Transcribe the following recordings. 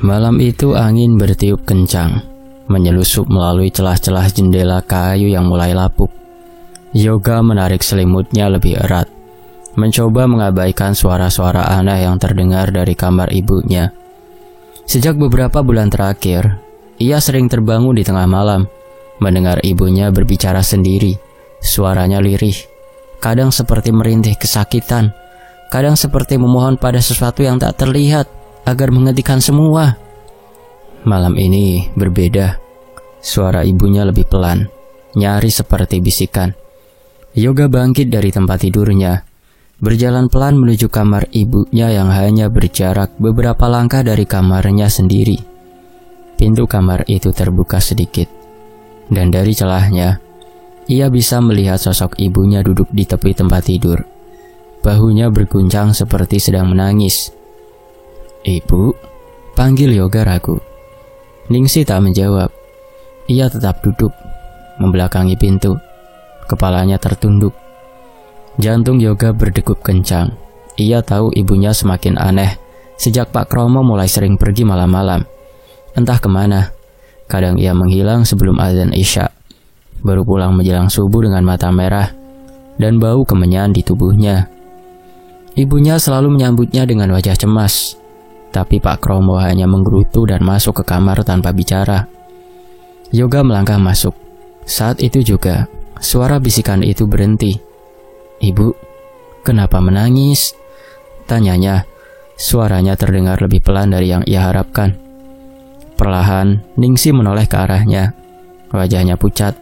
Malam itu angin bertiup kencang, menyelusup melalui celah-celah jendela kayu yang mulai lapuk. Yoga menarik selimutnya lebih erat, mencoba mengabaikan suara-suara aneh yang terdengar dari kamar ibunya. Sejak beberapa bulan terakhir, ia sering terbangun di tengah malam, mendengar ibunya berbicara sendiri. Suaranya lirih, kadang seperti merintih kesakitan, kadang seperti memohon pada sesuatu yang tak terlihat agar menghentikan semua. Malam ini berbeda. Suara ibunya lebih pelan, nyaris seperti bisikan. Yoga bangkit dari tempat tidurnya, berjalan pelan menuju kamar ibunya yang hanya berjarak beberapa langkah dari kamarnya sendiri. Pintu kamar itu terbuka sedikit, dan dari celahnya, ia bisa melihat sosok ibunya duduk di tepi tempat tidur. Bahunya berguncang seperti sedang menangis. "Ibu?" panggil Yoga ragu. Ningsih tak menjawab. Ia tetap duduk, membelakangi pintu. Kepalanya tertunduk. Jantung Yoga berdegup kencang. Ia tahu ibunya semakin aneh sejak Pak Kromo mulai sering pergi malam-malam. Entah kemana. Kadang ia menghilang sebelum azan Isya, baru pulang menjelang subuh dengan mata merah dan bau kemenyan di tubuhnya. Ibunya selalu menyambutnya dengan wajah cemas, tapi Pak Kromo hanya menggerutu dan masuk ke kamar tanpa bicara. Yoga melangkah masuk. Saat itu juga, suara bisikan itu berhenti. "Ibu, kenapa menangis?" tanyanya. Suaranya terdengar lebih pelan dari yang ia harapkan. Perlahan, Ningsih menoleh ke arahnya. Wajahnya pucat,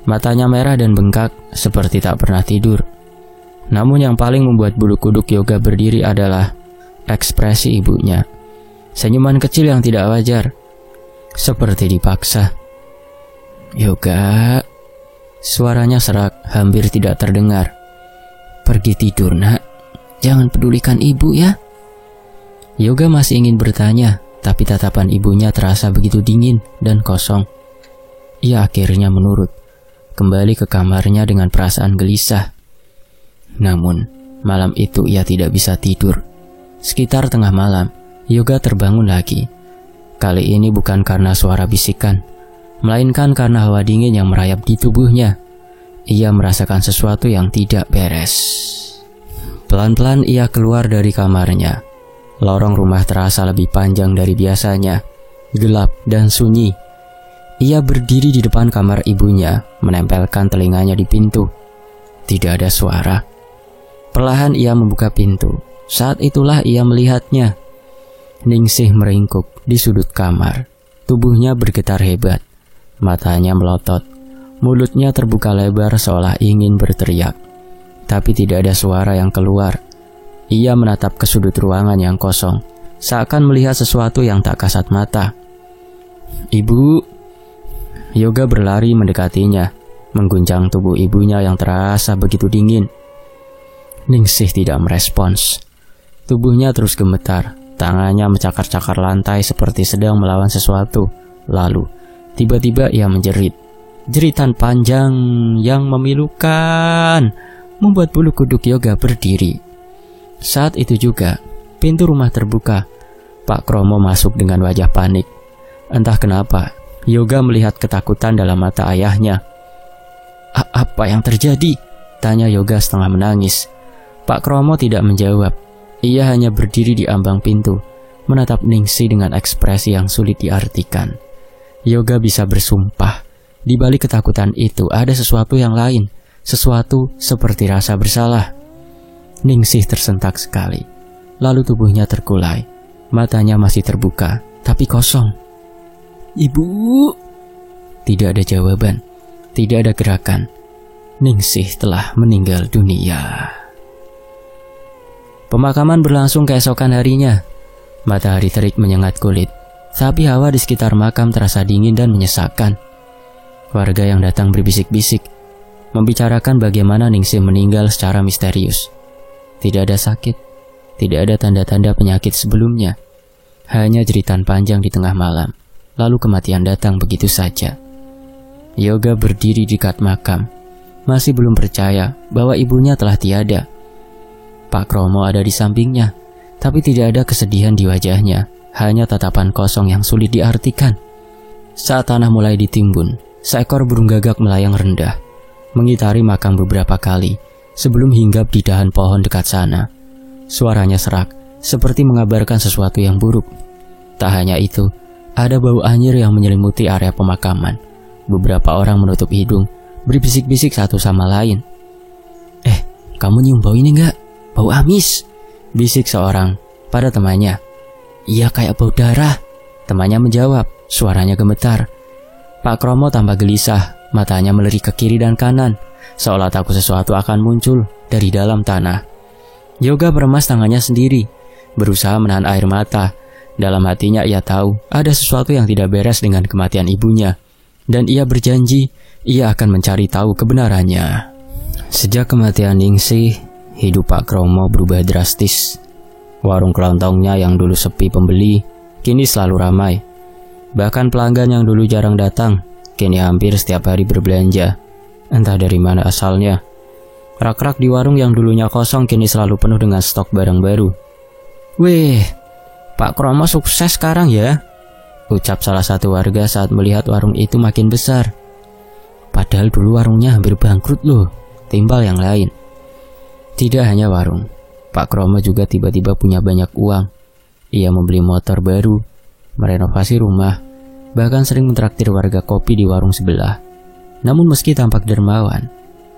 matanya merah dan bengkak seperti tak pernah tidur. Namun yang paling membuat bulu kuduk Yoga berdiri adalah ekspresi ibunya. Senyuman kecil yang tidak wajar, seperti dipaksa. "Yoga," suaranya serak, hampir tidak terdengar. "Pergi tidur, nak. Jangan pedulikan ibu ya." Yoga masih ingin bertanya, tapi tatapan ibunya terasa begitu dingin dan kosong. Ia akhirnya menurut, kembali ke kamarnya dengan perasaan gelisah. Namun, malam itu ia tidak bisa tidur. Sekitar tengah malam, Yoga terbangun lagi. Kali ini bukan karena suara bisikan, melainkan karena hawa dingin yang merayap di tubuhnya. Ia merasakan sesuatu yang tidak beres. Pelan-pelan ia keluar dari kamarnya. Lorong rumah terasa lebih panjang dari biasanya, gelap dan sunyi. Ia berdiri di depan kamar ibunya, menempelkan telinganya di pintu. Tidak ada suara. Perlahan ia membuka pintu. Saat itulah ia melihatnya. Ningsih meringkuk di sudut kamar. Tubuhnya bergetar hebat. Matanya melotot. Mulutnya terbuka lebar seolah ingin berteriak. Tapi tidak ada suara yang keluar. Ia menatap ke sudut ruangan yang kosong, seakan melihat sesuatu yang tak kasat mata. "Ibu." Yoga berlari mendekatinya, mengguncang tubuh ibunya yang terasa begitu dingin. Ningsih tidak merespons. Tubuhnya terus gemetar, tangannya mencakar-cakar lantai seperti sedang melawan sesuatu. Lalu, tiba-tiba ia menjerit. Jeritan panjang yang memilukan membuat bulu kuduk Yoga berdiri. Saat itu juga, pintu rumah terbuka. Pak Kromo masuk dengan wajah panik. Entah kenapa, Yoga melihat ketakutan dalam mata ayahnya. "Apa yang terjadi?" tanya Yoga setengah menangis. Pak Kromo tidak menjawab. Ia hanya berdiri di ambang pintu, menatap Ningsih dengan ekspresi yang sulit diartikan. Yoga bisa bersumpah, di balik ketakutan itu ada sesuatu yang lain, sesuatu seperti rasa bersalah. Ningsih tersentak sekali, lalu tubuhnya terkulai. Matanya masih terbuka, tapi kosong. "Ibu!" Tidak ada jawaban, tidak ada gerakan. Ningsih telah meninggal dunia. Pemakaman berlangsung keesokan harinya. Matahari terik menyengat kulit, tapi hawa di sekitar makam terasa dingin dan menyesakkan. Warga yang datang berbisik-bisik, membicarakan bagaimana Ningsih meninggal secara misterius. Tidak ada sakit, tidak ada tanda-tanda penyakit sebelumnya. Hanya jeritan panjang di tengah malam, lalu kematian datang begitu saja. Yoga berdiri di dekat makam, masih belum percaya bahwa ibunya telah tiada. Pak Kromo ada di sampingnya, tapi tidak ada kesedihan di wajahnya, hanya tatapan kosong yang sulit diartikan. Saat tanah mulai ditimbun, seekor burung gagak melayang rendah, mengitari makam beberapa kali sebelum hinggap di dahan pohon dekat sana. Suaranya serak, seperti mengabarkan sesuatu yang buruk. Tak hanya itu, ada bau anyir yang menyelimuti area pemakaman. Beberapa orang menutup hidung, berbisik-bisik satu sama lain. Kamu nyium bau ini enggak? Bau amis, bisik seorang pada temannya. Iya, kayak bau darah, temannya menjawab, suaranya gemetar. Pak Kromo tambah gelisah, matanya melirik ke kiri dan kanan, seolah takut sesuatu akan muncul dari dalam tanah. Yoga meremas tangannya sendiri, berusaha menahan air mata. Dalam hatinya ia tahu ada sesuatu yang tidak beres dengan kematian ibunya, dan ia berjanji ia akan mencari tahu kebenarannya. Sejak kematian Ningsih, hidup Pak Kromo berubah drastis. Warung kelontongnya yang dulu sepi pembeli, kini selalu ramai. Bahkan pelanggan yang dulu jarang datang, kini hampir setiap hari berbelanja. Entah dari mana asalnya. Rak-rak di warung yang dulunya kosong kini selalu penuh dengan stok barang baru. Weh, Pak Kromo sukses sekarang ya, ucap salah satu warga saat melihat warung itu makin besar. Padahal dulu warungnya hampir bangkrut loh, timbal yang lain. Tidak hanya warung, Pak Kromo juga tiba-tiba punya banyak uang. Ia membeli motor baru, merenovasi rumah, bahkan sering mentraktir warga kopi di warung sebelah. Namun meski tampak dermawan,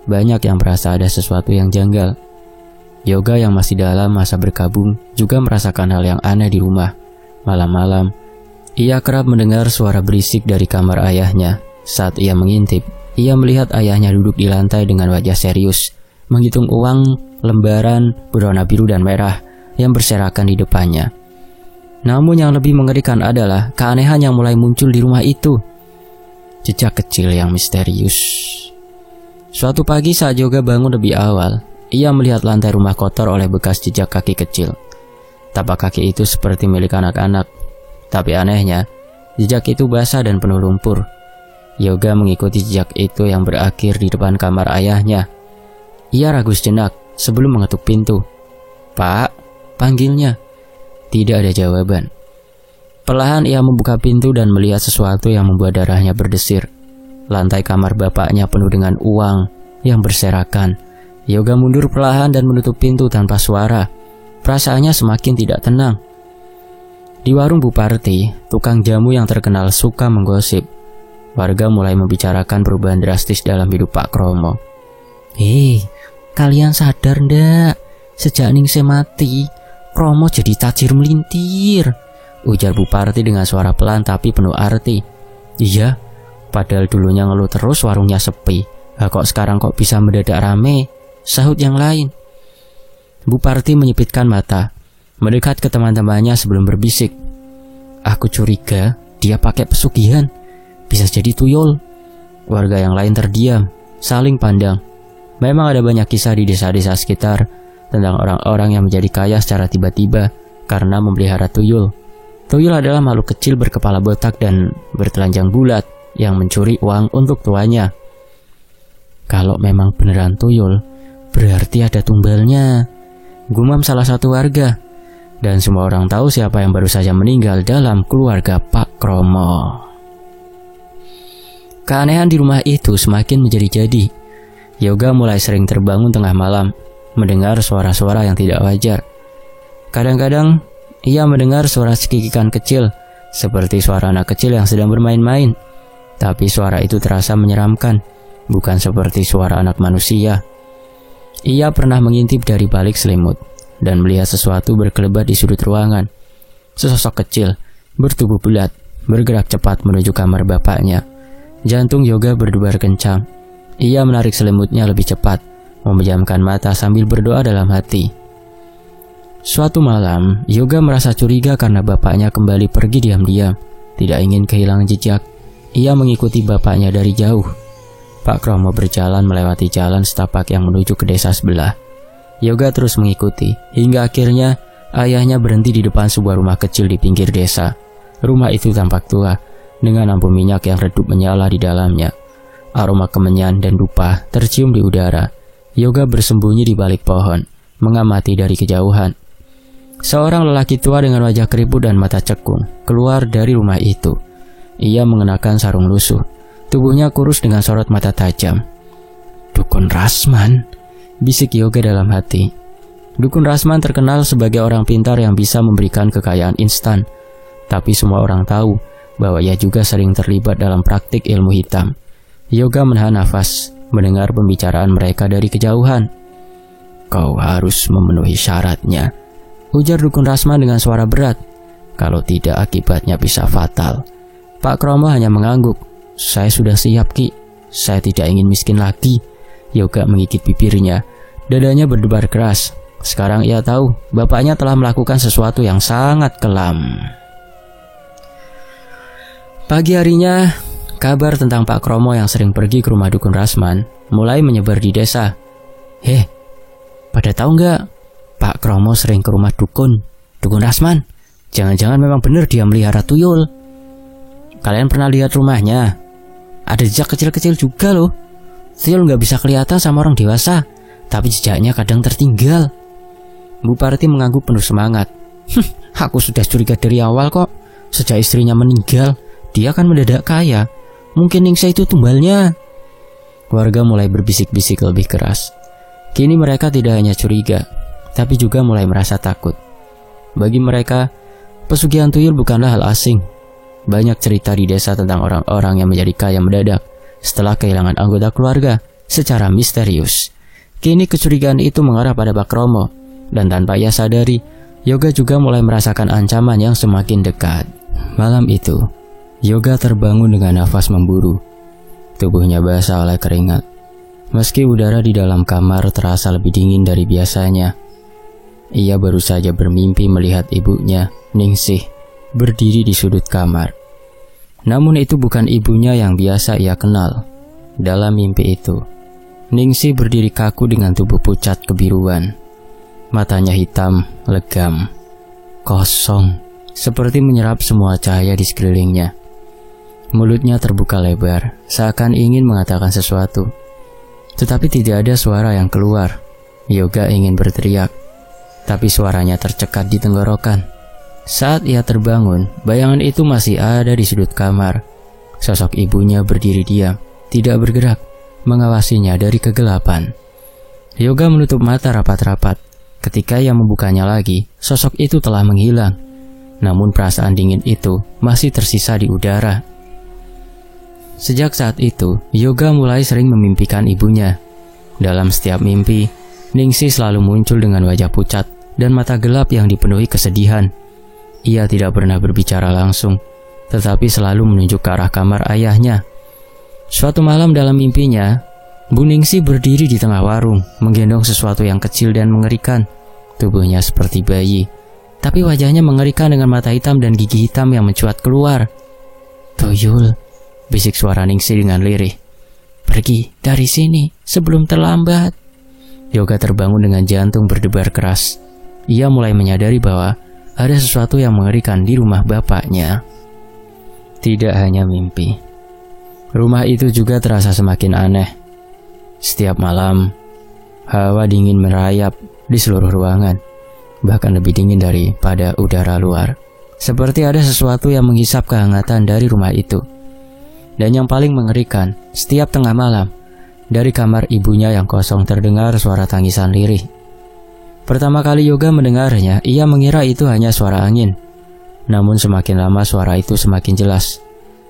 banyak yang merasa ada sesuatu yang janggal. Yoga yang masih dalam masa berkabung juga merasakan hal yang aneh di rumah. Malam-malam, ia kerap mendengar suara berisik dari kamar ayahnya. Saat ia mengintip, ia melihat ayahnya duduk di lantai dengan wajah serius, menghitung uang lembaran berwarna biru dan merah yang berserakan di depannya. Namun yang lebih mengerikan adalah keanehan yang mulai muncul di rumah itu. Jejak kecil yang misterius. Suatu pagi saat Yoga bangun lebih awal, ia melihat lantai rumah kotor oleh bekas jejak kaki kecil. Tapak kaki itu seperti milik anak-anak, tapi anehnya, jejak itu basah dan penuh lumpur. Yoga mengikuti jejak itu yang berakhir di depan kamar ayahnya. Ia ragu sejenak sebelum mengetuk pintu. "Pak," panggilnya. Tidak ada jawaban. Perlahan ia membuka pintu dan melihat sesuatu yang membuat darahnya berdesir. Lantai kamar bapaknya penuh dengan uang yang berserakan. Yoga mundur perlahan dan menutup pintu tanpa suara. Perasaannya semakin tidak tenang. Di warung Bu Parti, tukang jamu yang terkenal suka menggosip. Warga mulai membicarakan perubahan drastis dalam hidup Pak Kromo. Kalian sadar ndak? Sejak Ningsih mati, Kromo jadi tajir melintir, ujar Bu Parti dengan suara pelan tapi penuh arti. Iya, padahal dulunya ngeluh terus warungnya sepi. Kok sekarang kok bisa mendadak rame? Sahut yang lain. Bu Parti menyipitkan mata, mendekat ke teman-temannya sebelum berbisik. Aku curiga dia pakai pesugihan. Bisa jadi tuyul. Warga yang lain terdiam, saling pandang. Memang ada banyak kisah di desa-desa sekitar tentang orang-orang yang menjadi kaya secara tiba-tiba karena memelihara tuyul. Tuyul adalah makhluk kecil berkepala botak dan bertelanjang bulat yang mencuri uang untuk tuannya. Kalau memang beneran tuyul, berarti ada tumbalnya, gumam salah satu warga. Dan semua orang tahu siapa yang baru saja meninggal dalam keluarga Pak Kromo. Keanehan di rumah itu semakin menjadi-jadi. Yoga mulai sering terbangun tengah malam, mendengar suara-suara yang tidak wajar. Kadang-kadang, ia mendengar suara cekikikan kecil, seperti suara anak kecil yang sedang bermain-main. Tapi suara itu terasa menyeramkan, bukan seperti suara anak manusia. Ia pernah mengintip dari balik selimut, dan melihat sesuatu berkelebat di sudut ruangan. Sesosok kecil, bertubuh bulat, bergerak cepat menuju kamar bapaknya. Jantung Yoga berdebar kencang. Ia menarik selimutnya lebih cepat, memejamkan mata sambil berdoa dalam hati. Suatu malam, Yoga merasa curiga karena bapaknya kembali pergi diam-diam. Tidak ingin kehilangan jejak, ia mengikuti bapaknya dari jauh. Pak Kromo berjalan melewati jalan setapak yang menuju ke desa sebelah. Yoga terus mengikuti, hingga akhirnya ayahnya berhenti di depan sebuah rumah kecil di pinggir desa. Rumah itu tampak tua, dengan lampu minyak yang redup menyala di dalamnya. Aroma kemenyan dan dupa tercium di udara. Yoga bersembunyi di balik pohon, mengamati dari kejauhan. Seorang lelaki tua dengan wajah keriput dan mata cekung keluar dari rumah itu. Ia mengenakan sarung lusuh. Tubuhnya kurus dengan sorot mata tajam. "Dukun Rasman," bisik Yoga dalam hati. Dukun Rasman terkenal sebagai orang pintar yang bisa memberikan kekayaan instan. Tapi semua orang tahu bahwa ia juga sering terlibat dalam praktik ilmu hitam. Yoga menahan nafas, mendengar pembicaraan mereka dari kejauhan. "Kau harus memenuhi syaratnya," ujar Dukun Rasman dengan suara berat. "Kalau tidak, akibatnya bisa fatal." Pak Kromo hanya mengangguk. "Saya sudah siap, Ki. Saya tidak ingin miskin lagi." Yoga menggigit bibirnya. Dadanya berdebar keras. Sekarang ia tahu bapaknya telah melakukan sesuatu yang sangat kelam. Pagi harinya, kabar tentang Pak Kromo yang sering pergi ke rumah Dukun Rasman mulai menyebar di desa. Pada tahu nggak? Pak Kromo sering ke rumah Dukun Rasman. Jangan-jangan memang benar dia melihara tuyul. Kalian pernah lihat rumahnya? Ada jejak kecil-kecil juga loh. Tuyul nggak bisa kelihatan sama orang dewasa, tapi jejaknya kadang tertinggal. Bu Parti mengangguk penuh semangat. Aku sudah curiga dari awal kok. Sejak istrinya meninggal, dia kan mendadak kaya. Mungkin Ningsih itu tumbalnya. Warga mulai berbisik-bisik lebih keras. Kini mereka tidak hanya curiga, tapi juga mulai merasa takut. Bagi mereka, pesugihan tuyul bukanlah hal asing. Banyak cerita di desa tentang orang-orang yang menjadi kaya mendadak setelah kehilangan anggota keluarga secara misterius. Kini kecurigaan itu mengarah pada Pak Kromo, dan tanpa ia sadari, Yoga juga mulai merasakan ancaman yang semakin dekat. Malam itu, Yoga terbangun dengan nafas memburu. Tubuhnya basah oleh keringat. Meski udara di dalam kamar terasa lebih dingin dari biasanya, ia baru saja bermimpi melihat ibunya, Ningsih, berdiri di sudut kamar. Namun itu bukan ibunya yang biasa ia kenal. Dalam mimpi itu, Ningsih berdiri kaku dengan tubuh pucat kebiruan. Matanya hitam, legam, kosong, seperti menyerap semua cahaya di sekelilingnya. Mulutnya terbuka lebar, seakan ingin mengatakan sesuatu. Tetapi tidak ada suara yang keluar. Yoga ingin berteriak, tapi suaranya tercekat di tenggorokan. Saat ia terbangun, bayangan itu masih ada di sudut kamar. Sosok ibunya berdiri diam, tidak bergerak, mengawasinya dari kegelapan. Yoga menutup mata rapat-rapat. Ketika ia membukanya lagi, sosok itu telah menghilang. Namun perasaan dingin itu masih tersisa di udara. Sejak saat itu, Yoga mulai sering memimpikan ibunya. Dalam setiap mimpi, Ningsih selalu muncul dengan wajah pucat dan mata gelap yang dipenuhi kesedihan. Ia tidak pernah berbicara langsung, tetapi selalu menunjuk ke arah kamar ayahnya. Suatu malam dalam mimpinya, Bu Ningsih berdiri di tengah warung, menggendong sesuatu yang kecil dan mengerikan. Tubuhnya seperti bayi, tapi wajahnya mengerikan dengan mata hitam dan gigi hitam yang mencuat keluar. "Tuyul," bisik suara Ningsih dengan lirih. "Pergi dari sini sebelum terlambat." Yoga terbangun dengan jantung berdebar keras. Ia mulai menyadari bahwa ada sesuatu yang mengerikan di rumah bapaknya. Tidak hanya mimpi. Rumah itu juga terasa semakin aneh. Setiap malam, hawa dingin merayap di seluruh ruangan, bahkan lebih dingin daripada udara luar. Seperti ada sesuatu yang menghisap kehangatan dari rumah itu. Dan yang paling mengerikan, setiap tengah malam, dari kamar ibunya yang kosong terdengar suara tangisan lirih. Pertama kali Yoga mendengarnya, ia mengira itu hanya suara angin. Namun semakin lama suara itu semakin jelas.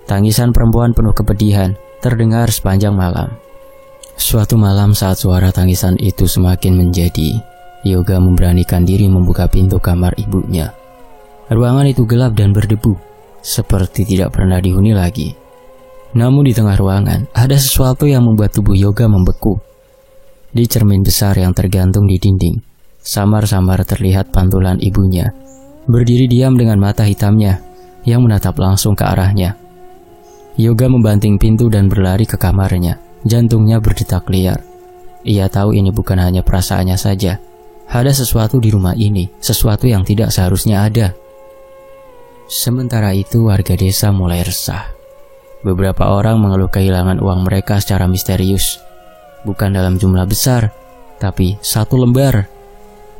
Tangisan perempuan penuh kepedihan terdengar sepanjang malam. Suatu malam saat suara tangisan itu semakin menjadi, Yoga memberanikan diri membuka pintu kamar ibunya. Ruangan itu gelap dan berdebu, seperti tidak pernah dihuni lagi. Namun di tengah ruangan, ada sesuatu yang membuat tubuh Yoga membeku. Di cermin besar yang tergantung di dinding, samar-samar terlihat pantulan ibunya, berdiri diam dengan mata hitamnya, yang menatap langsung ke arahnya. Yoga membanting pintu dan berlari ke kamarnya. Jantungnya berdetak liar. Ia tahu ini bukan hanya perasaannya saja. Ada sesuatu di rumah ini, sesuatu yang tidak seharusnya ada. Sementara itu warga desa mulai resah. Beberapa orang mengeluh kehilangan uang mereka secara misterius. Bukan dalam jumlah besar, tapi 1 lembar.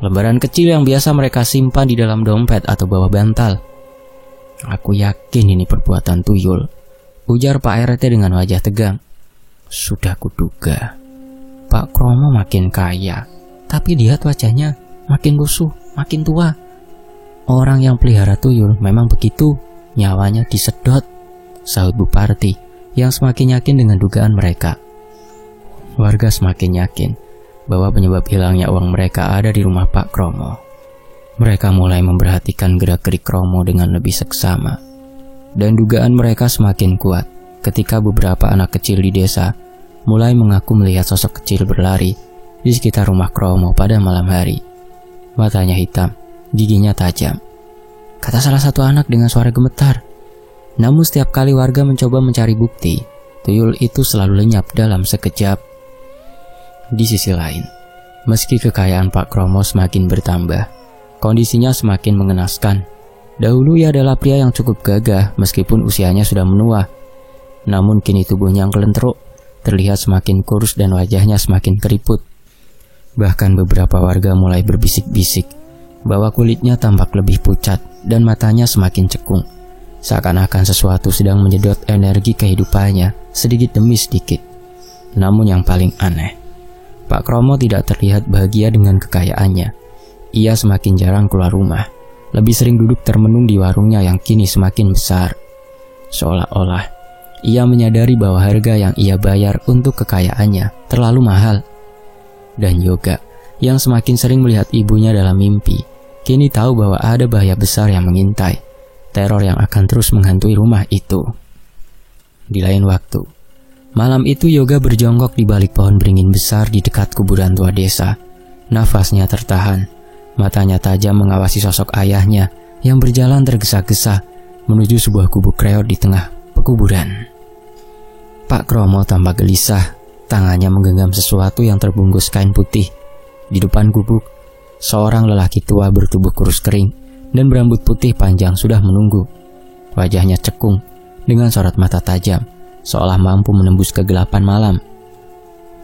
lembaran kecil yang biasa mereka simpan di dalam dompet atau bawah bantal. Aku yakin ini perbuatan tuyul, ujar Pak RT dengan wajah tegang. Sudah kuduga, Pak Kromo makin kaya, tapi lihat wajahnya makin lusuh, makin tua. Orang yang pelihara tuyul memang begitu, nyawanya disedot, sahut Bu Parti yang semakin yakin dengan dugaan mereka. Warga semakin yakin bahwa penyebab hilangnya uang mereka ada di rumah Pak Kromo. Mereka mulai memperhatikan gerak-gerik Kromo dengan lebih seksama. Dan dugaan mereka semakin kuat ketika beberapa anak kecil di desa mulai mengaku melihat sosok kecil berlari di sekitar rumah Kromo pada malam hari. Matanya hitam, giginya tajam, kata salah satu anak dengan suara gemetar. Namun setiap kali warga mencoba mencari bukti, tuyul itu selalu lenyap dalam sekejap. Di sisi lain, meski kekayaan Pak Kromo semakin bertambah, kondisinya semakin mengenaskan. Dahulu ia adalah pria yang cukup gagah meskipun usianya sudah menua. Namun kini tubuhnya yang kelentruk, terlihat semakin kurus dan wajahnya semakin keriput. Bahkan beberapa warga mulai berbisik-bisik bahwa kulitnya tampak lebih pucat dan matanya semakin cekung. Seakan-akan sesuatu sedang menyedot energi kehidupannya sedikit demi sedikit. Namun yang paling aneh, Pak Kromo tidak terlihat bahagia dengan kekayaannya. Ia semakin jarang keluar rumah, lebih sering duduk termenung di warungnya yang kini semakin besar. Seolah-olah ia menyadari bahwa harga yang ia bayar untuk kekayaannya terlalu mahal. Dan Yoga, yang semakin sering melihat ibunya dalam mimpi, kini tahu bahwa ada bahaya besar yang mengintai, teror yang akan terus menghantui rumah itu. Di lain waktu, malam itu Yoga berjongkok di balik pohon beringin besar di dekat kuburan tua desa. Nafasnya tertahan. Matanya tajam mengawasi sosok ayahnya yang berjalan tergesa-gesa menuju sebuah gubuk reot di tengah pekuburan. Pak Kromo tampak gelisah, tangannya menggenggam sesuatu yang terbungkus kain putih. Di depan gubuk, seorang lelaki tua bertubuh kurus kering dan berambut putih panjang sudah menunggu. Wajahnya cekung dengan sorot mata tajam, seolah mampu menembus kegelapan malam.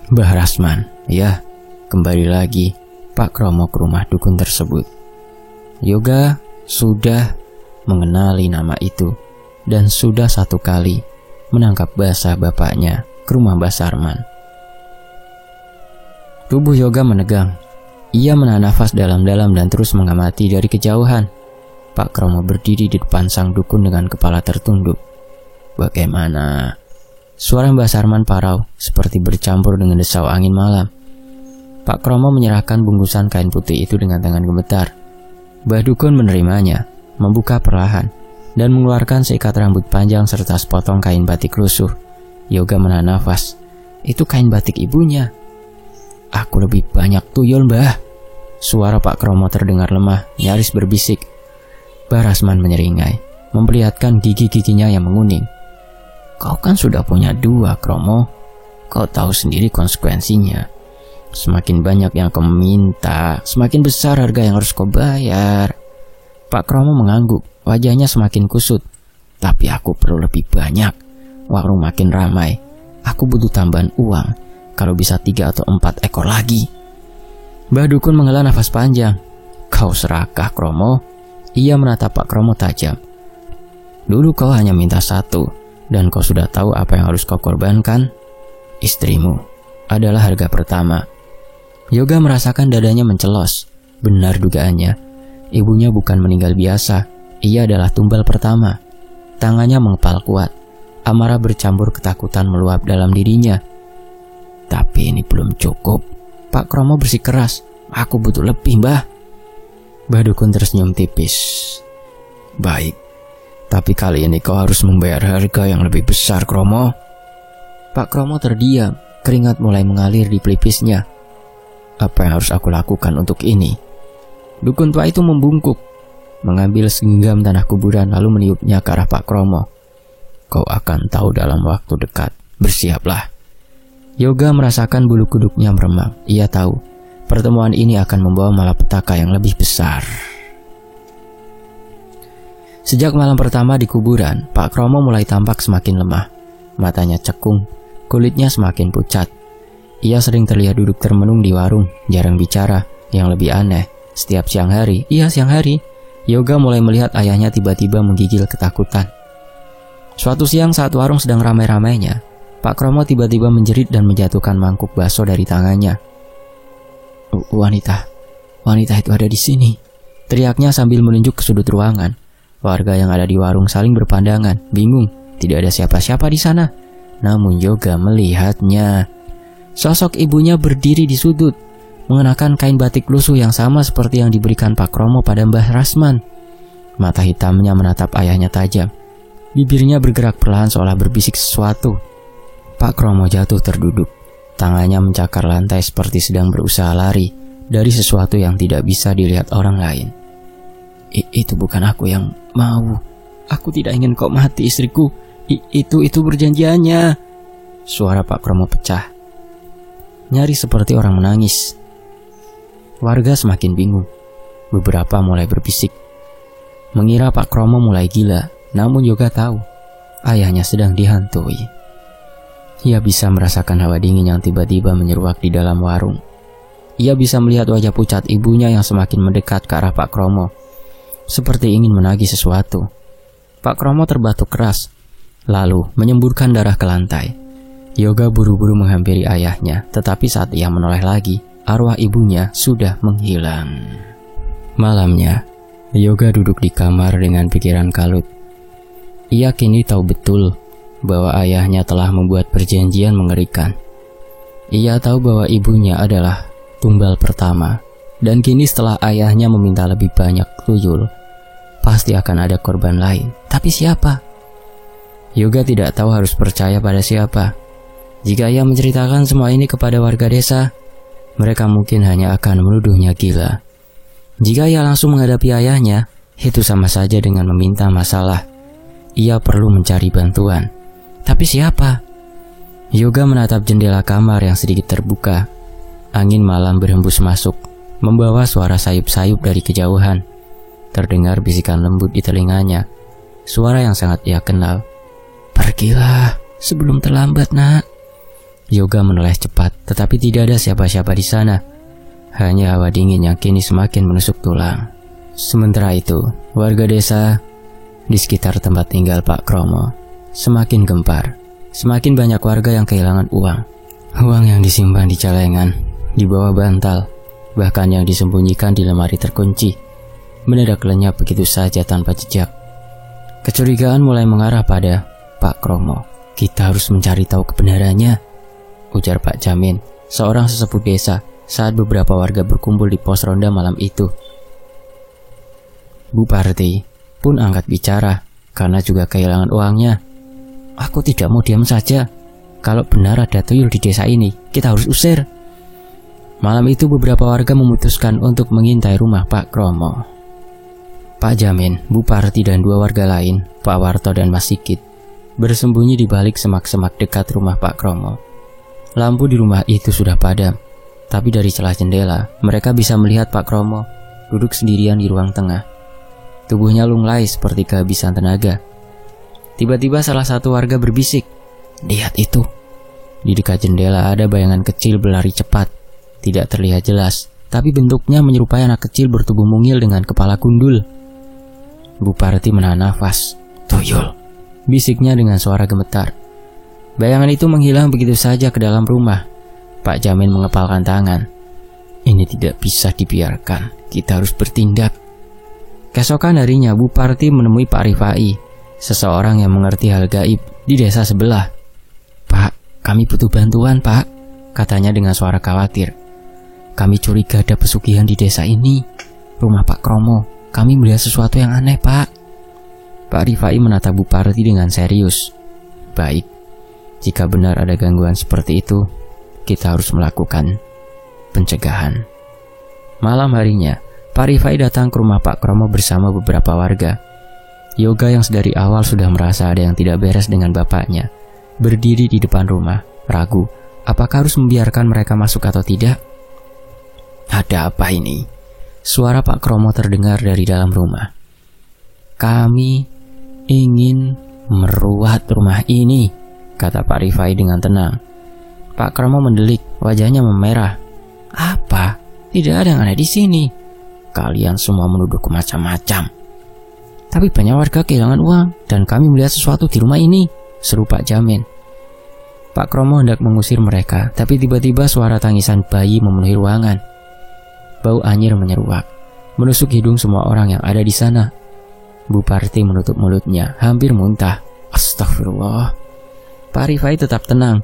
Mbah Rasman, ya, kembali lagi Pak Kromo ke rumah dukun tersebut. Yoga sudah mengenali nama itu dan sudah satu kali menangkap basah bapaknya ke rumah Mbah Sarman. Tubuh Yoga menegang. Ia menahan nafas dalam-dalam dan terus mengamati dari kejauhan. Pak Kromo berdiri di depan sang dukun dengan kepala tertunduk. Bagaimana? Suara Mbah Sarman parau seperti bercampur dengan desau angin malam. Pak Kromo menyerahkan bungkusan kain putih itu dengan tangan gemetar. Mbah Dukun menerimanya, membuka perlahan, dan mengeluarkan seikat rambut panjang serta sepotong kain batik lusuh. Yoga menahan nafas. Itu kain batik ibunya. Aku lebih banyak tuyul, Mbah. Suara Pak Kromo terdengar lemah, nyaris berbisik. Mbah Rasman menyeringai, memperlihatkan gigi-giginya yang menguning. Kau kan sudah punya 2, Kromo. Kau tahu sendiri konsekuensinya. Semakin banyak yang kau minta, semakin besar harga yang harus kau bayar. Pak Kromo mengangguk, wajahnya semakin kusut. Tapi aku perlu lebih banyak. Warung makin ramai. Aku butuh tambahan uang. Kalau bisa 3 atau 4 ekor lagi. Mbah Dukun menghela nafas panjang. Kau serakah, Kromo. Ia menatap Pak Kromo tajam. Dulu kau hanya minta 1, dan kau sudah tahu apa yang harus kau korbankan. Istrimu adalah harga pertama. Yoga merasakan dadanya mencelos. Benar dugaannya. Ibunya bukan meninggal biasa. Ia adalah tumbal pertama. Tangannya mengepal kuat. Amarah bercampur ketakutan meluap dalam dirinya. Tapi ini belum cukup. Pak Kromo bersikeras. Aku butuh lebih, Mbah. Mbah Dukun tersenyum tipis. Baik. Tapi kali ini kau harus membayar harga yang lebih besar, Kromo. Pak Kromo terdiam. Keringat mulai mengalir di pelipisnya. Apa yang harus aku lakukan untuk ini? Dukun tua itu membungkuk, mengambil segenggam tanah kuburan lalu meniupnya ke arah Pak Kromo. Kau akan tahu dalam waktu dekat. Bersiaplah. Yoga merasakan bulu kuduknya meremang. Ia tahu pertemuan ini akan membawa malapetaka yang lebih besar. Sejak malam pertama di kuburan, Pak Kromo mulai tampak semakin lemah. Matanya cekung, kulitnya semakin pucat. Ia sering terlihat duduk termenung di warung, jarang bicara. Yang lebih aneh, Setiap siang hari, Yoga mulai melihat ayahnya tiba-tiba menggigil ketakutan. Suatu siang saat warung sedang ramai-ramainya, Pak Kromo tiba-tiba menjerit dan menjatuhkan mangkuk bakso dari tangannya. Wanita itu ada di sini, teriaknya sambil menunjuk ke sudut ruangan. Warga yang ada di warung saling berpandangan, bingung, tidak ada siapa-siapa di sana. Namun Yoga melihatnya. Sosok ibunya berdiri di sudut, mengenakan kain batik lusuh yang sama seperti yang diberikan Pak Kromo pada Mbah Rasman. Mata hitamnya menatap ayahnya tajam. Bibirnya bergerak perlahan seolah berbisik sesuatu. Pak Kromo jatuh terduduk. Tangannya mencakar lantai seperti sedang berusaha lari dari sesuatu yang tidak bisa dilihat orang lain. Itu bukan aku yang mau. Aku tidak ingin kau mati, istriku. Itu perjanjiannya. Suara Pak Kromo pecah. Nyaris seperti orang menangis. Warga semakin bingung. Beberapa mulai berbisik, mengira Pak Kromo mulai gila. Namun Yoga tahu ayahnya sedang dihantui. Ia bisa merasakan hawa dingin yang tiba-tiba menyeruak di dalam warung. Ia bisa melihat wajah pucat ibunya yang semakin mendekat ke arah Pak Kromo, seperti ingin menagih sesuatu. Pak Kromo terbatuk keras, lalu menyemburkan darah ke lantai. Yoga buru-buru menghampiri ayahnya, tetapi saat ia menoleh lagi, arwah ibunya sudah menghilang. Malamnya, Yoga duduk di kamar dengan pikiran kalut. Ia kini tahu betul bahwa ayahnya telah membuat perjanjian mengerikan. Ia tahu bahwa ibunya adalah tumbal pertama, dan kini setelah ayahnya meminta lebih banyak tuyul, pasti akan ada korban lain. Tapi siapa? Yoga tidak tahu harus percaya pada siapa. Jika ia menceritakan semua ini kepada warga desa, mereka mungkin hanya akan menuduhnya gila. Jika ia langsung menghadapi ayahnya, itu sama saja dengan meminta masalah. Ia perlu mencari bantuan. Tapi siapa? Yoga menatap jendela kamar yang sedikit terbuka. Angin malam berhembus masuk, membawa suara sayup-sayup dari kejauhan. Terdengar bisikan lembut di telinganya, suara yang sangat ia kenal. Pergilah sebelum terlambat, nak. Yoga menoleh cepat, tetapi tidak ada siapa-siapa di sana. Hanya hawa dingin yang kini semakin menusuk tulang. Sementara itu, warga desa di sekitar tempat tinggal Pak Kromo semakin gempar. Semakin banyak warga yang kehilangan uang. Uang yang disimpan di celengan, di bawah bantal, bahkan yang disembunyikan di lemari terkunci, mendadak lenyap begitu saja tanpa jejak. Kecurigaan mulai mengarah pada Pak Kromo. Kita harus mencari tahu kebenarannya, ujar Pak Jamin, seorang sesepuh desa, saat beberapa warga berkumpul di pos ronda malam itu. Bu Parti pun angkat bicara, karena juga kehilangan uangnya. Aku tidak mau diam saja. Kalau benar ada tuyul di desa ini, kita harus usir. Malam itu beberapa warga memutuskan untuk mengintai rumah Pak Kromo. Pak Jamin, Bu Parti dan dua warga lain, Pak Warto dan Mas Sigit, bersembunyi di balik semak-semak dekat rumah Pak Kromo. Lampu di rumah itu sudah padam, tapi dari celah jendela mereka bisa melihat Pak Kromo duduk sendirian di ruang tengah. Tubuhnya lunglai seperti kehabisan tenaga. Tiba-tiba salah satu warga berbisik, "Lihat itu." Di dekat jendela ada bayangan kecil berlari cepat. Tidak terlihat jelas, tapi bentuknya menyerupai anak kecil bertubuh mungil dengan kepala gundul. Bu Parti menahan nafas. "Tuyul," bisiknya dengan suara gemetar. Bayangan itu menghilang begitu saja ke dalam rumah. Pak Jamin mengepalkan tangan. Ini tidak bisa dibiarkan, kita harus bertindak. Keesokan harinya Bu Parti menemui Pak Rifai, seseorang yang mengerti hal gaib di desa sebelah. "Pak, kami butuh bantuan, Pak," katanya dengan suara khawatir. "Kami curiga ada pesugihan di desa ini, rumah Pak Kromo. Kami melihat sesuatu yang aneh, Pak." Pak Rifai menatap Bu Parti dengan serius. "Baik, jika benar ada gangguan seperti itu, kita harus melakukan pencegahan." Malam harinya, Pak Rifai datang ke rumah Pak Kromo bersama beberapa warga. Yoga yang sedari awal sudah merasa ada yang tidak beres dengan bapaknya, berdiri di depan rumah, ragu apakah harus membiarkan mereka masuk atau tidak. "Ada apa ini?" Suara Pak Kromo terdengar dari dalam rumah. "Kami ingin meruat rumah ini," kata Pak Rifai dengan tenang. Pak Kromo mendelik, wajahnya memerah. "Apa? Tidak ada yang ada di sini. Kalian semua menuduhku macam-macam. Tapi banyak warga kehilangan uang dan kami melihat sesuatu di rumah ini, seru Pak Jamin. Pak Kromo hendak mengusir mereka, tapi tiba-tiba suara tangisan bayi memenuhi ruangan. Bau anyir menyeruak, menusuk hidung semua orang yang ada di sana. Bu Parti menutup mulutnya, hampir muntah. Astagfirullah. Pak Rifai tetap tenang.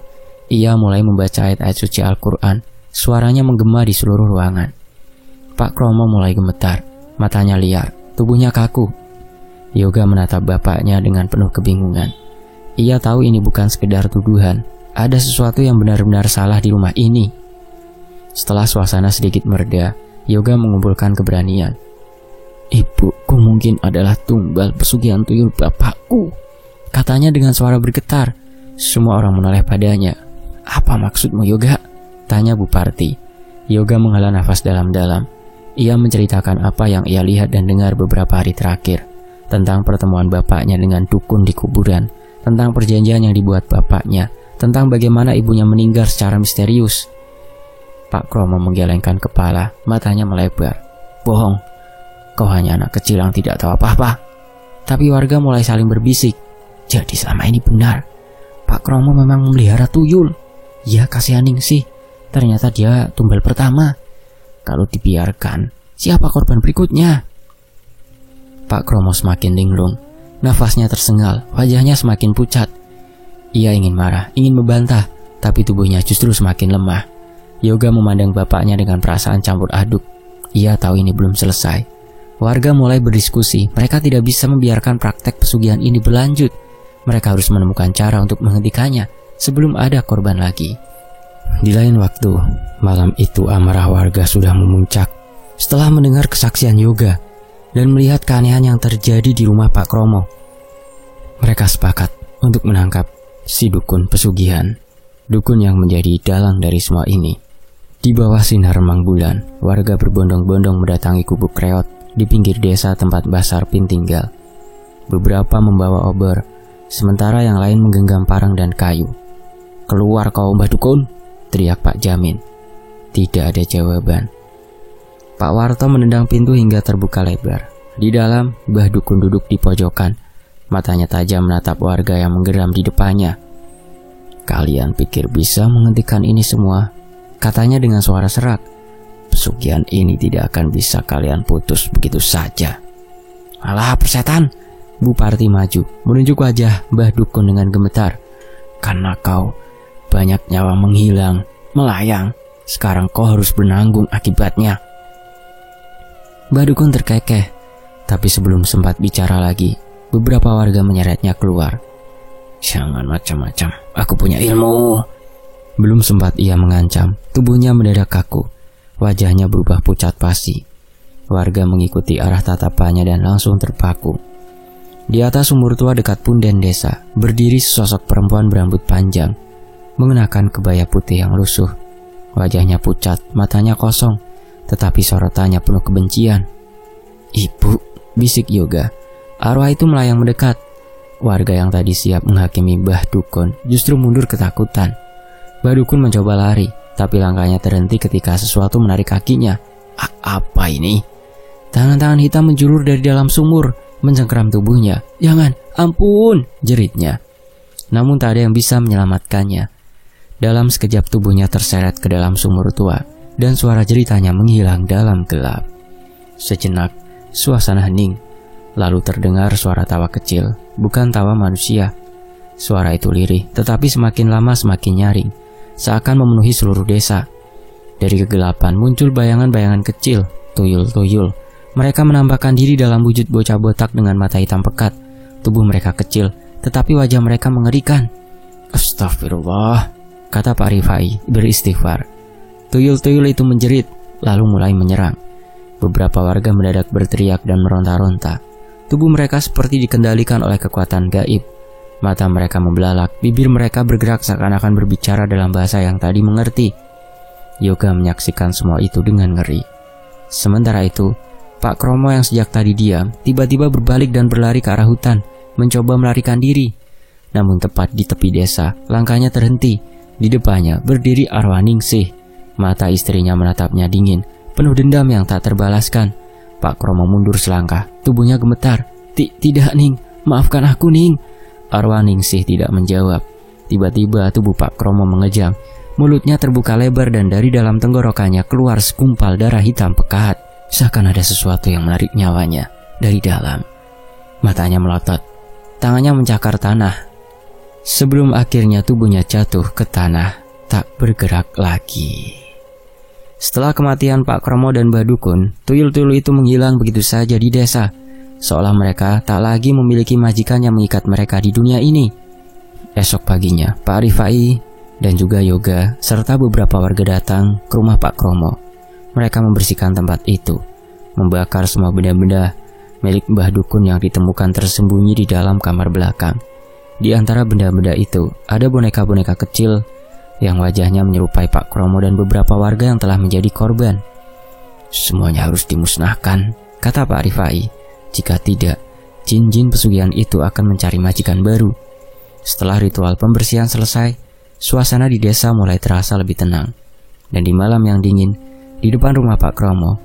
Ia mulai membaca ayat-ayat suci Al-Quran. Suaranya menggema di seluruh ruangan. Pak Kromo mulai gemetar, matanya liar, tubuhnya kaku. Yoga menatap bapaknya dengan penuh kebingungan. Ia tahu ini bukan sekedar tuduhan. Ada sesuatu yang benar-benar salah di rumah ini. Setelah suasana sedikit mereda, Yoga mengumpulkan keberanian. Ibuku mungkin adalah tumbal pesugihan tuyul bapakku, katanya dengan suara bergetar. Semua orang menoleh padanya. Apa maksudmu, Yoga? Tanya Bu Parti. Yoga menghela nafas dalam-dalam. Ia menceritakan apa yang ia lihat dan dengar beberapa hari terakhir. Tentang pertemuan bapaknya dengan dukun di kuburan. Tentang perjanjian yang dibuat bapaknya. Tentang bagaimana ibunya meninggal secara misterius. Pak Kromo menggelengkan kepala, matanya melebar. Bohong, kau hanya anak kecil yang tidak tahu apa-apa. Tapi warga mulai saling berbisik. Jadi selama ini benar, Pak Kromo memang memelihara tuyul. Ya kasihan Ningsih, ternyata dia tumbal pertama. Kalau dibiarkan, siapa korban berikutnya? Pak Kromo semakin linglung, nafasnya tersengal, wajahnya semakin pucat. Ia ingin marah, ingin membantah, tapi tubuhnya justru semakin lemah. Yoga memandang bapaknya dengan perasaan campur aduk. Ia tahu ini belum selesai. Warga mulai berdiskusi, mereka tidak bisa membiarkan praktek pesugihan ini berlanjut. Mereka harus menemukan cara untuk menghentikannya sebelum ada korban lagi. Di lain waktu, malam itu amarah warga sudah memuncak. Setelah mendengar kesaksian Yoga dan melihat keanehan yang terjadi di rumah Pak Kromo, mereka sepakat untuk menangkap si dukun pesugihan, dukun yang menjadi dalang dari semua ini. Di bawah sinar remang bulan, warga berbondong-bondong mendatangi gubuk reot di pinggir desa tempat Mbah Sarpin tinggal. Beberapa membawa obor, sementara yang lain menggenggam parang dan kayu. Keluar kau Mbah Dukun, teriak Pak Jamin. Tidak ada jawaban. Pak Warto menendang pintu hingga terbuka lebar. Di dalam, Mbah Dukun duduk di pojokan. Matanya tajam menatap warga yang menggeram di depannya. Kalian pikir bisa menghentikan ini semua? Katanya dengan suara serak. Pesugihan ini tidak akan bisa kalian putus begitu saja. Alah persetan, Bu Parti maju, menunjuk wajah Mbah Dukun dengan gemetar. Karena kau banyak nyawa menghilang, melayang. Sekarang kau harus menanggung akibatnya. Mbah Dukun terkekeh, tapi sebelum sempat bicara lagi, beberapa warga menyeretnya keluar. Jangan macam-macam, aku punya ilmu. Belum sempat ia mengancam, tubuhnya mendadak kaku. Wajahnya berubah pucat pasi. Warga mengikuti arah tatapannya dan langsung terpaku. Di atas sumur tua dekat punden desa, berdiri sesosok perempuan berambut panjang, mengenakan kebaya putih yang lusuh. Wajahnya pucat, matanya kosong, tetapi sorotannya penuh kebencian. Ibu, bisik Yoga. Arwah itu melayang mendekat. Warga yang tadi siap menghakimi Mbah Dukun justru mundur ketakutan. Mbah Dukun mencoba lari, tapi langkahnya terhenti ketika sesuatu menarik kakinya. Apa ini? Tangan-tangan hitam menjulur dari dalam sumur, mencengkeram tubuhnya. Jangan, ampun, jeritnya. Namun tak ada yang bisa menyelamatkannya. Dalam sekejap tubuhnya terseret ke dalam sumur tua, dan suara jeritanya menghilang dalam gelap. Sejenak, suasana hening. Lalu terdengar suara tawa kecil, bukan tawa manusia. Suara itu lirih, tetapi semakin lama semakin nyaring, seakan memenuhi seluruh desa. Dari kegelapan muncul bayangan-bayangan kecil, tuyul-tuyul. Mereka menampakkan diri dalam wujud bocah botak dengan mata hitam pekat. Tubuh mereka kecil, tetapi wajah mereka mengerikan. Astagfirullah, kata Pak Rifai beristighfar. Tuyul-tuyul itu menjerit, lalu mulai menyerang. Beberapa warga mendadak berteriak dan meronta-ronta. Tubuh mereka seperti dikendalikan oleh kekuatan gaib. Mata mereka membelalak, bibir mereka bergerak seakan-akan berbicara dalam bahasa yang tadi mengerti. Yoga menyaksikan semua itu dengan ngeri. Sementara itu, Pak Kromo yang sejak tadi diam, tiba-tiba berbalik dan berlari ke arah hutan, mencoba melarikan diri. Namun tepat di tepi desa, langkahnya terhenti. Di depannya berdiri arwah Ningsih. Mata istrinya menatapnya dingin, penuh dendam yang tak terbalaskan. Pak Kromo mundur selangkah. Tubuhnya gemetar. Tidak Ning, maafkan aku Ning. Arwah Ningsih tidak menjawab. Tiba-tiba tubuh Pak Kromo mengejang. Mulutnya terbuka lebar dan dari dalam tenggorokannya keluar segumpal darah hitam pekat. Seakan ada sesuatu yang menarik nyawanya dari dalam. Matanya melotot. Tangannya mencakar tanah. Sebelum akhirnya tubuhnya jatuh ke tanah, tak bergerak lagi. Setelah kematian Pak Kromo dan Mbah Dukun, tuyul-tuyul itu menghilang begitu saja di desa. Seolah mereka tak lagi memiliki majikan yang mengikat mereka di dunia ini. Esok paginya, Pak Rifai dan juga Yoga serta beberapa warga datang ke rumah Pak Kromo. Mereka membersihkan tempat itu, membakar semua benda-benda milik Mbah Dukun yang ditemukan tersembunyi di dalam kamar belakang. Di antara benda-benda itu, ada boneka-boneka kecil yang wajahnya menyerupai Pak Kromo dan beberapa warga yang telah menjadi korban. Semuanya harus dimusnahkan, kata Pak Rifai. Jika tidak, jin-jin pesugihan itu akan mencari majikan baru. Setelah ritual pembersihan selesai, suasana di desa mulai terasa lebih tenang. Dan di malam yang dingin, di depan rumah Pak Kromo,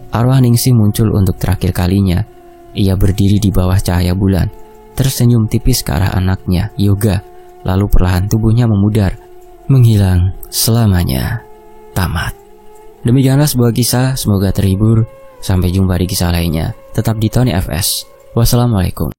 arwah Ningsih muncul untuk terakhir kalinya. Ia berdiri di bawah cahaya bulan, tersenyum tipis ke arah anaknya, Yoga. Lalu perlahan tubuhnya memudar, menghilang selamanya. Tamat. Demikianlah sebuah kisah, semoga terhibur. Sampai jumpa di kisah lainnya. Tetap di Tony FS. Wassalamualaikum.